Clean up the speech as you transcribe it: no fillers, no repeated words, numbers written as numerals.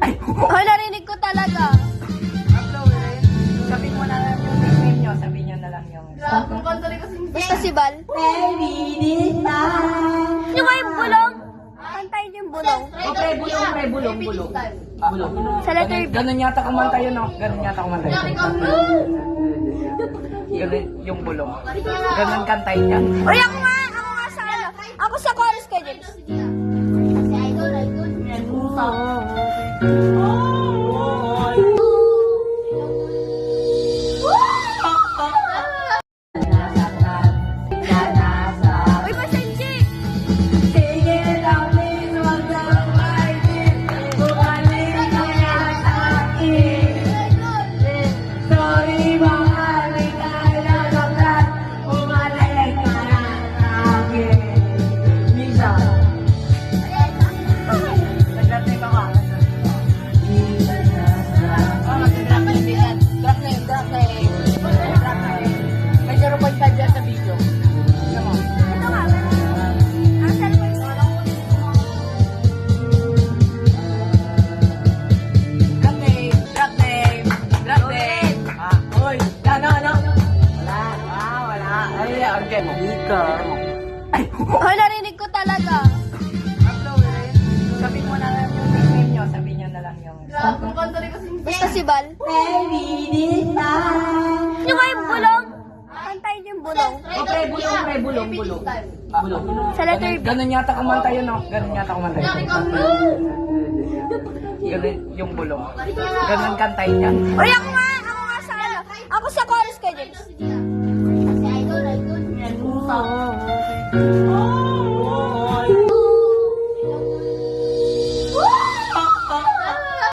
Ay, narinig ko talaga. Sabi mo na lang yung nickname nyo. Sabi nyo na lang yung... Basta si Bal. Yung nga yung bulong. Kantayin yung bulong. Bulong. Sa letter B. Ganun yata kumanta yun, no? Ganun yata kumanta yun. Ganun yung bulong. Ganun kantayin niya. Uy, ako nga sa ano. Ako sa chorus kay James. Uy, Pasenji! May 0.5 yan sa video. Tignan mo. Ito nga, meron. Ang cellphone ko. Drop name. Uy. Ano? Wala. Ay, okay mo. Ika. Ay, narinig ko talaga. Sabi mo na lang yung nickname nyo. Sabi nyo na lang yung... Basta si Bal. Yung nga yung bulong. Kantayin yung bulong. Bulong. Sa letter B. Ganun yata kumanta yun, no? Ganun yata kumanta yun. Ganun yung bulong. Ganun kantayin niya. Uy, ako nga